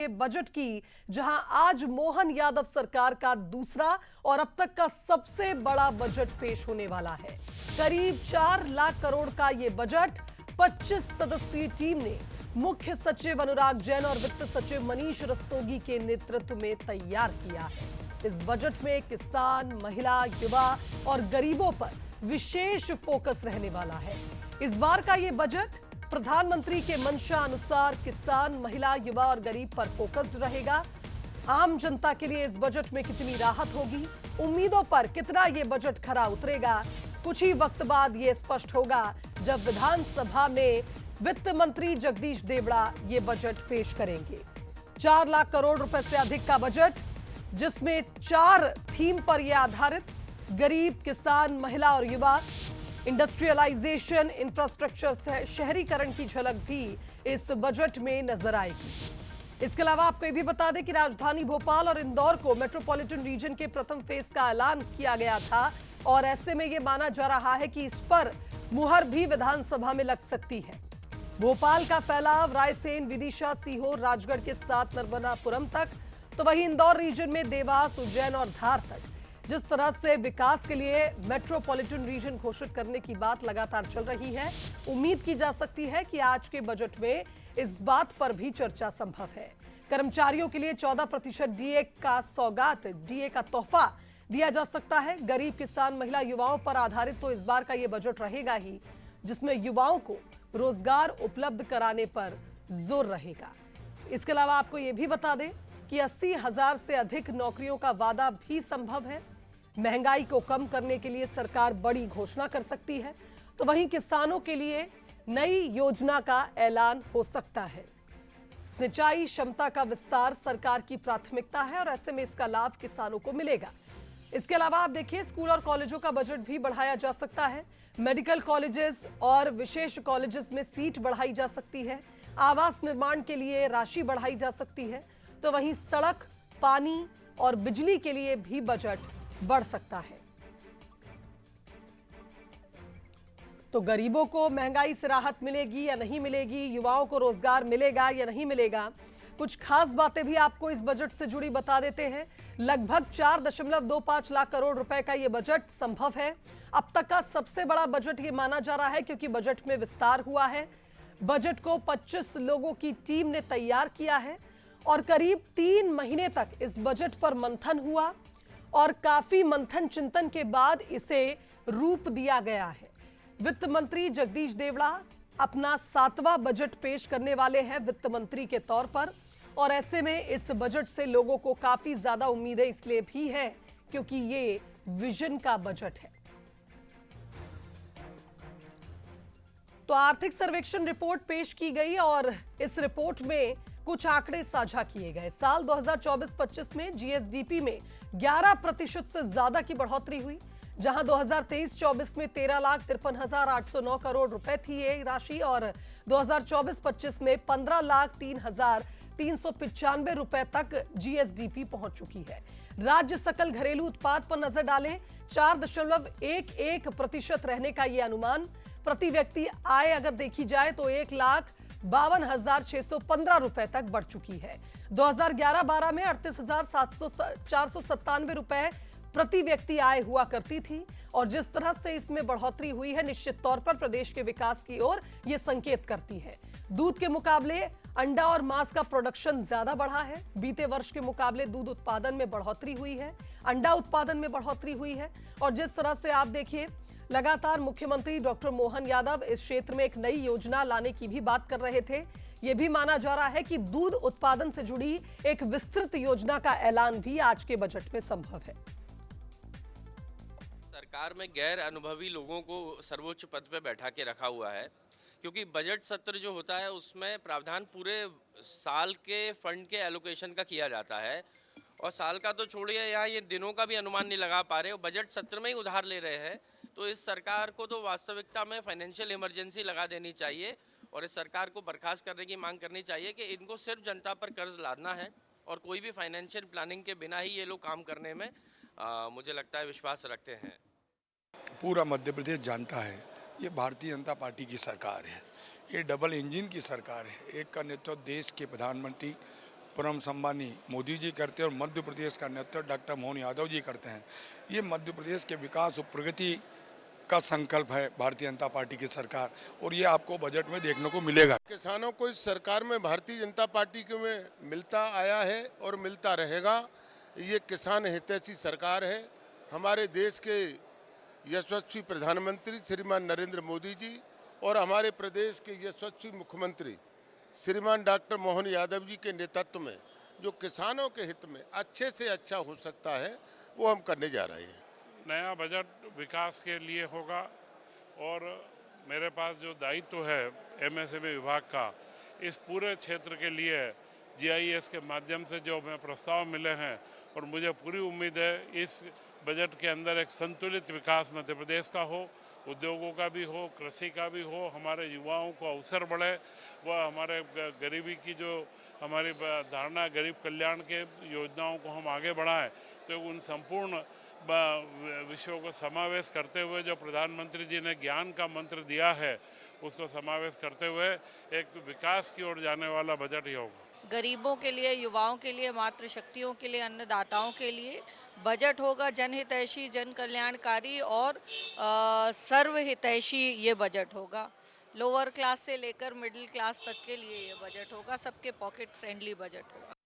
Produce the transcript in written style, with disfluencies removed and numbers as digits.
Budget की, जहां आज मोहन यादव सरकार का दूसरा और अब तक का सबसे बड़ा बजट पेश होने वाला है। करीब 4 लाख करोड़ का यह बजट 25 सदस्यीय टीम ने मुख्य सचिव अनुराग जैन और वित्त सचिव मनीष रस्तोगी के नेतृत्व में तैयार किया है। इस बजट में किसान, महिला, युवा और गरीबों पर विशेष फोकस रहने वाला है। इस बार का यह बजट प्रधानमंत्री के मंशा अनुसार किसान, महिला, युवा और गरीब पर फोकस्ड रहेगा। आम जनता के लिए इस बजट में कितनी राहत होगी, उम्मीदों पर कितना यह बजट खरा उतरेगा, कुछ ही वक्त बाद यह स्पष्ट होगा जब विधानसभा में वित्त मंत्री जगदीश देवड़ा ये बजट पेश करेंगे। 4 लाख करोड़ रुपए से अधिक का बजट, जिसमें 4 थीम पर यह आधारित, गरीब, किसान, महिला और युवा, इंडस्ट्रियलाइजेशन, इंफ्रास्ट्रक्चर, शहरीकरण की झलक भी इस बजट में नजर आएगी। इसके अलावा आपको ये भी बता दें कि राजधानी भोपाल और इंदौर को मेट्रोपॉलिटन रीजन के प्रथम फेज का ऐलान किया गया था और ऐसे में यह माना जा रहा है कि इस पर मुहर भी विधानसभा में लग सकती है। भोपाल का फैलाव रायसेन, विदिशा, सीहोर, राजगढ़ के साथ नर्मदापुरम तक, तो वहीं इंदौर रीजन में देवास, उज्जैन और धार तक। जिस तरह से विकास के लिए मेट्रोपॉलिटन रीजन घोषित करने की बात लगातार चल रही है, उम्मीद की जा सकती है कि आज के बजट में इस बात पर भी चर्चा संभव है। कर्मचारियों के लिए 14% डीए का सौगात, डीए का तोहफा दिया जा सकता है। गरीब, किसान, महिला, युवाओं पर आधारित तो इस बार का यह बजट रहेगा ही, जिसमें युवाओं को रोजगार उपलब्ध कराने पर जोर रहेगा। इसके अलावा आपको यह भी बता दें कि 80,000 से अधिक नौकरियों का वादा भी संभव है। महंगाई को कम करने के लिए सरकार बड़ी घोषणा कर सकती है, तो वहीं किसानों के लिए नई योजना का ऐलान हो सकता है। सिंचाई क्षमता का विस्तार सरकार की प्राथमिकता है और ऐसे में इसका लाभ किसानों को मिलेगा। इसके अलावा आप देखिए, स्कूल और कॉलेजों का बजट भी बढ़ाया जा सकता है। मेडिकल कॉलेजेस और विशेष कॉलेजेस में सीट बढ़ाई जा सकती है। आवास निर्माण के लिए राशि बढ़ाई जा सकती है, तो वहीं सड़क, पानी और बिजली के लिए भी बजट बढ़ सकता है। तो गरीबों को महंगाई से राहत मिलेगी या नहीं मिलेगी, युवाओं को रोजगार मिलेगा या नहीं मिलेगा, कुछ खास बातें भी आपको इस बजट से जुड़ी बता देते हैं। लगभग 4.25 लाख करोड़ रुपए का यह बजट संभव है। अब तक का सबसे बड़ा बजट यह माना जा रहा है, क्योंकि बजट में विस्तार हुआ है। बजट को 25 लोगों की टीम ने तैयार किया है और करीब 3 महीने तक इस बजट पर मंथन हुआ और काफी मंथन चिंतन के बाद इसे रूप दिया गया है। वित्त मंत्री जगदीश देवड़ा अपना 7वां बजट पेश करने वाले हैं वित्त मंत्री के तौर पर, और ऐसे में इस बजट से लोगों को काफी ज्यादा उम्मीदें इसलिए भी है क्योंकि ये विजन का बजट है। तो आर्थिक सर्वेक्षण रिपोर्ट पेश की गई और इस रिपोर्ट में कुछ आंकड़े साझा किए गए। साल 2024-25 में जीएसडीपी में 11% से ज्यादा की बढ़ोतरी हुई, जहां 2023-24 में 13,53,809 करोड़ रुपए थी ये राशि और 2024-25 में 15,03,395 रुपए तक जीएसडीपी पहुंच चुकी है। राज्य सकल घरेलू उत्पाद पर नजर डालें, 4.11% रहने का यह अनुमान। प्रति व्यक्ति आय अगर देखी जाए तो 1,52,615 रुपए तक बढ़ चुकी है। 2011-12 में 38,497 रुपए प्रति व्यक्ति आय हुआ करती थी और जिस तरह से इसमें बढ़ोतरी हुई है, निश्चित तौर पर प्रदेश के विकास की ओर यह संकेत करती है। दूध के मुकाबले अंडा और मांस का प्रोडक्शन ज्यादा बढ़ा है। बीते वर्ष के मुकाबले दूध उत्पादन में बढ़ोतरी हुई है, अंडा उत्पादन में बढ़ोतरी हुई है और जिस तरह से आप देखिए, लगातार मुख्यमंत्री डॉक्टर मोहन यादव इस क्षेत्र में एक नई योजना लाने की भी बात कर रहे थे। यह भी माना जा रहा है कि दूध उत्पादन से जुड़ी एक विस्तृत योजना का ऐलान भी आज के बजट में संभव है। सरकार में गैर अनुभवी लोगों को सर्वोच्च पद पर बैठा के रखा हुआ है, क्योंकि बजट सत्र जो होता है उसमें प्रावधान पूरे साल के फंड के एलोकेशन का किया जाता है और साल का तो छोड़िए, यहाँ ये दिनों का भी अनुमान नहीं लगा पा रहे, बजट सत्र में ही उधार ले रहे हैं। तो इस सरकार को तो वास्तविकता में फाइनेंशियल इमरजेंसी लगा देनी चाहिए और इस सरकार को बर्खास्त करने की मांग करनी चाहिए कि इनको सिर्फ जनता पर कर्ज लादना है और कोई भी फाइनेंशियल प्लानिंग के बिना ही ये लोग काम करने में मुझे लगता है विश्वास रखते हैं। पूरा मध्य प्रदेश जानता है ये भारतीय जनता पार्टी की सरकार है, ये डबल इंजन की सरकार है। एक का नेतृत्व देश के प्रधानमंत्री परम सम्मानी मोदी जी करते हैं और मध्य प्रदेश का नेतृत्व डॉक्टर मोहन यादव जी करते हैं। ये मध्य प्रदेश के विकास और प्रगति का संकल्प है भारतीय जनता पार्टी की सरकार, और ये आपको बजट में देखने को मिलेगा। किसानों को इस सरकार में भारतीय जनता पार्टी के में मिलता आया है और मिलता रहेगा। ये किसान हितैषी सरकार है। हमारे देश के यशस्वी प्रधानमंत्री श्रीमान नरेंद्र मोदी जी और हमारे प्रदेश के यशस्वी मुख्यमंत्री श्रीमान डॉक्टर मोहन यादव जी के नेतृत्व में जो किसानों के हित में अच्छे से अच्छा हो सकता है वो हम करने जा रहे हैं। नया बजट विकास के लिए होगा और मेरे पास जो दायित्व है एमएसएमई विभाग का, इस पूरे क्षेत्र के लिए जीआईएस के माध्यम से जो हमें प्रस्ताव मिले हैं, और मुझे पूरी उम्मीद है इस बजट के अंदर एक संतुलित विकास मध्य प्रदेश का हो, उद्योगों का भी हो, कृषि का भी हो, हमारे युवाओं को अवसर बढ़े, वह हमारे गरीबी की जो हमारी धारणा गरीब कल्याण के योजनाओं को हम आगे बढ़ाएं, तो उन संपूर्ण विषयों को समावेश करते हुए जो प्रधानमंत्री जी ने ज्ञान का मंत्र दिया है उसको समावेश करते हुए एक विकास की ओर जाने वाला बजट ही होगा। गरीबों के लिए, युवाओं के लिए, मातृशक्तियों के लिए, अन्नदाताओं के लिए बजट होगा जनहितैषी, जन कल्याणकारी और सर्वहितैषी ये बजट होगा। लोअर क्लास से लेकर मिडिल क्लास तक के लिए ये बजट होगा, सबके पॉकेट फ्रेंडली बजट होगा।